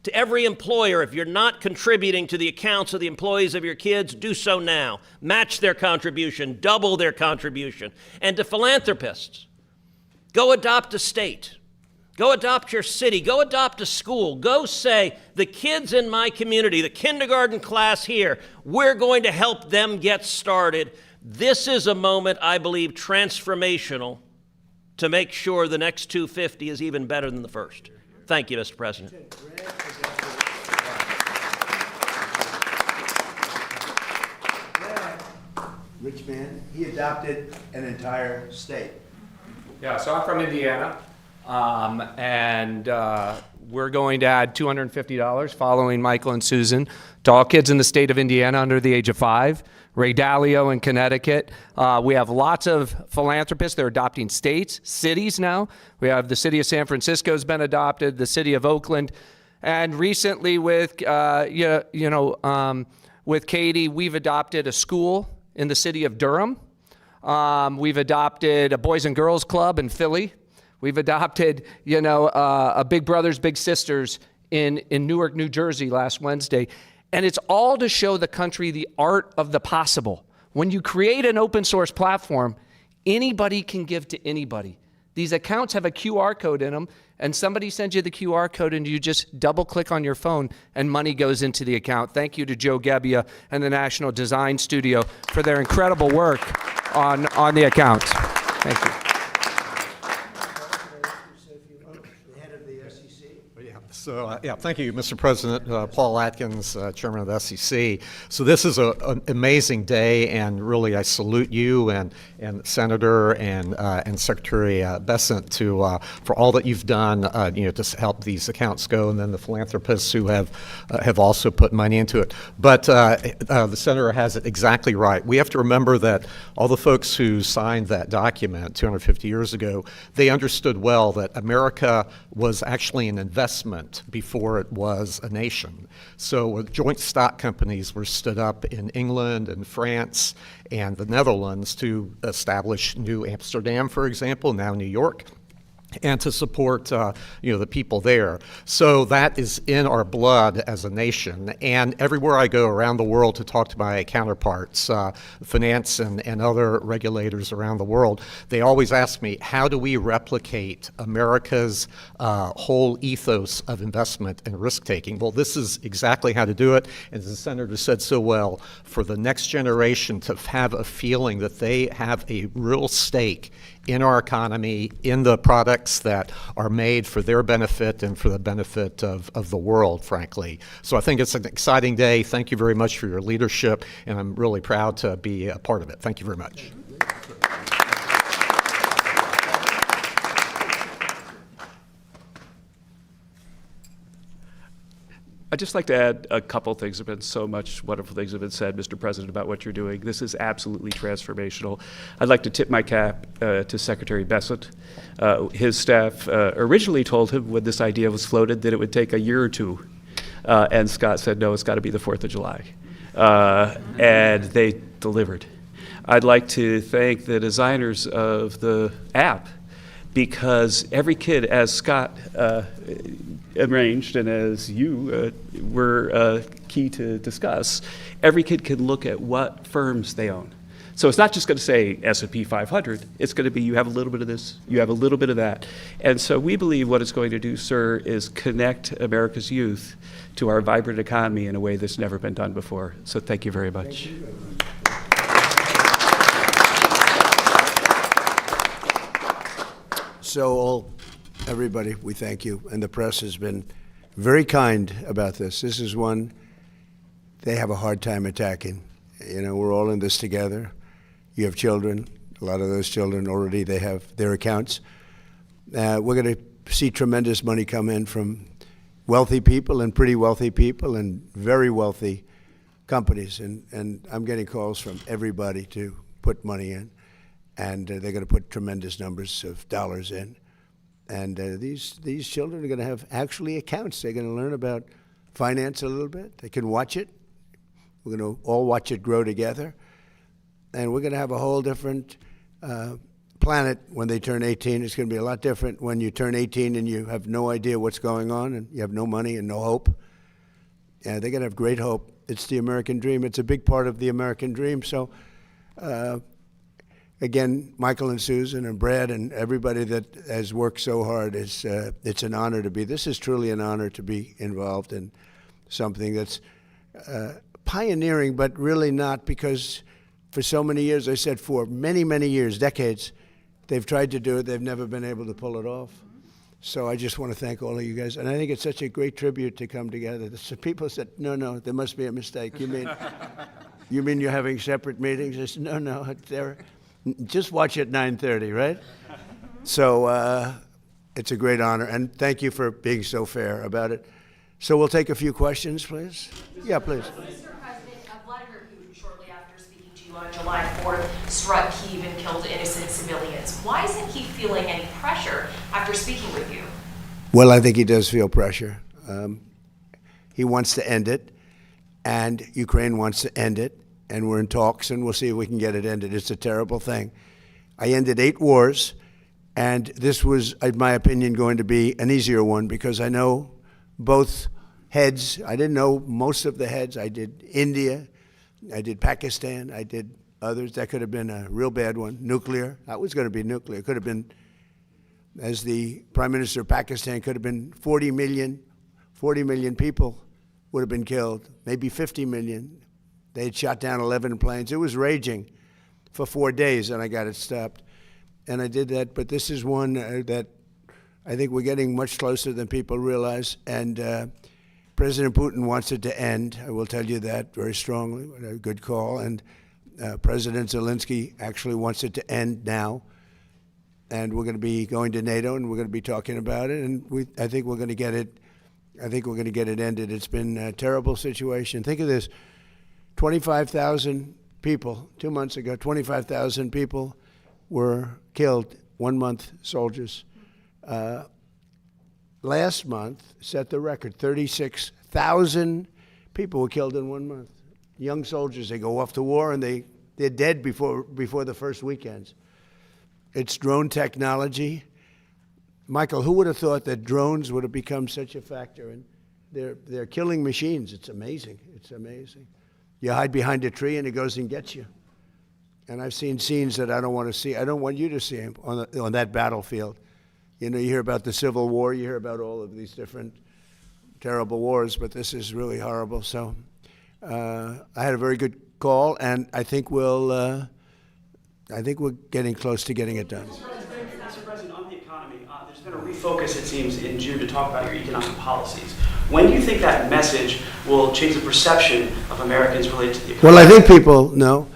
To every employer, if you're not contributing to the accounts of the employees of your kids, do so now. Match their contribution, double their contribution. And to philanthropists, go adopt a state. Go adopt your city. Go adopt a school. Go say, the kids in my community, the kindergarten class here, we're going to help them get started. This is a moment, I believe, transformational to make sure the next 250 is even better than the first. Thank you, Mr. President. Rich man, he adopted an entire state. Yeah, so I'm from Indiana, and we're going to add $250 following Michael and Susan to all kids in the state of Indiana under the age of 5. Ray Dalio in Connecticut. We have lots of philanthropists. They're adopting states, cities now. We have the city of San Francisco has been adopted, the city of Oakland, and recently with with Katie, we've adopted a school in the city of Durham. We've adopted a Boys and Girls Club in Philly. We've adopted, a Big Brothers Big Sisters in Newark, New Jersey last Wednesday. And it's all to show the country the art of the possible. When you create an open source platform, anybody can give to anybody. These accounts have a QR code in them, and somebody sends you the QR code and you just double click on your phone and money goes into the account. Thank you to Joe Gebbia and the National Design Studio for their incredible work on the accounts. Thank you. Thank you, Mr. President. Paul Atkins, Chairman of the SEC. So this is an amazing day, and really I salute you and Senator and Secretary Bessent for all that you've done, to help these accounts go, and then the philanthropists who have also put money into it. But the Senator has it exactly right. We have to remember that all the folks who signed that document 250 years ago, they understood well that America was actually an investment before it was a nation. So joint stock companies were stood up in England and France and the Netherlands to establish New Amsterdam, for example, now New York, and to support the people there. So that is in our blood as a nation. And everywhere I go around the world to talk to my counterparts, finance and other regulators around the world, they always ask me, how do we replicate America's whole ethos of investment and risk-taking? Well, this is exactly how to do it. And as the Senator said so well, for the next generation to have a feeling that they have a real stake in our economy, in the products that are made for their benefit and for the benefit of the world, frankly. So I think it's an exciting day. Thank you very much for your leadership, and I'm really proud to be a part of it. Thank you very much. I'd just like to add a couple things. There have been so much wonderful things have been said, Mr. President, about what you're doing. This is absolutely transformational. I'd like to tip my cap to Secretary Bessent. His staff originally told him when this idea was floated that it would take a year or two. And Scott said, no, it's got to be the 4th of July. And they delivered. I'd like to thank the designers of the app, because every kid, as Scott arranged and as you were key to discuss, every kid can look at what firms they own. So it's not just going to say S&P 500. It's going to be, you have a little bit of this, you have a little bit of that. And so we believe what it's going to do, sir, is connect America's youth to our vibrant economy in a way that's never been done before. So thank you very much. So everybody, we thank you. And the press has been very kind about this. This is one they have a hard time attacking. We're all in this together. You have children. A lot of those children already, they have their accounts. We're going to see tremendous money come in from wealthy people and pretty wealthy people and very wealthy companies. And I'm getting calls from everybody to put money in. And they're going to put tremendous numbers of dollars in. And these children are going to have actually accounts. They're going to learn about finance a little bit. They can watch it. We're going to all watch it grow together. And we're going to have a whole different planet when they turn 18. It's going to be a lot different when you turn 18 and you have no idea what's going on and you have no money and no hope. Yeah, they're going to have great hope. It's the American dream. It's a big part of the American dream. So, again, Michael and Susan and Brad and everybody that has worked so hard, it's an honor to be. This is truly an honor to be involved in something that's pioneering, but really not, because for so many years, I said for many, many years, decades, they've tried to do it. They've never been able to pull it off. So I just want to thank all of you guys. And I think it's such a great tribute to come together. So people said, no, there must be a mistake. You mean you're having separate meetings? I said, no, just watch at 9:30, right? So it's a great honor. And thank you for being so fair about it. So we'll take a few questions, please. Yeah, please. Mr. President, Vladimir Putin, shortly after speaking to you on July 4th, struck Kyiv and killed innocent civilians. Why isn't he feeling any pressure after speaking with you? Well, I think he does feel pressure. He wants to end it, and Ukraine wants to end it, and we're in talks, and we'll see if we can get it ended. It's a terrible thing. I ended 8 wars, and this was, in my opinion, going to be an easier one because I know both heads. I didn't know most of the heads. I did India, I did Pakistan, I did others. That could have been a real bad one. Nuclear, that was going to be nuclear. It could have been, as the Prime Minister of Pakistan, could have been 40 million people would have been killed, maybe 50 million. They had shot down 11 planes. It was raging for 4 days, and I got it stopped. And I did that, but this is one that I think we're getting much closer than people realize, and President Putin wants it to end. I will tell you that very strongly. A good call. And President Zelensky actually wants it to end now. And we're going to be going to NATO, and we're going to be talking about it. And I think we're going to get it. I think we're going to get it ended. It's been a terrible situation. Think of this: 25,000 people 2 months ago. 25,000 people were killed. 1 month, soldiers. Last month set the record. 36,000 people were killed in 1 month. Young soldiers, they go off to war and they're dead before the first weekends. It's drone technology. Michael, who would have thought that drones would have become such a factor? And they're killing machines. It's amazing. It's amazing. You hide behind a tree and it goes and gets you. And I've seen scenes that I don't want to see. I don't want you to see them on that battlefield. You know, you hear about the Civil War, you hear about all of these different terrible wars, but this is really horrible. So I had a very good call, and I think we're getting close to getting it done. Mr. President, on the economy, there's been a refocus, it seems, in June to talk about your economic policies. When do you think that message will change the perception of Americans related to the economy? Well, I think people know.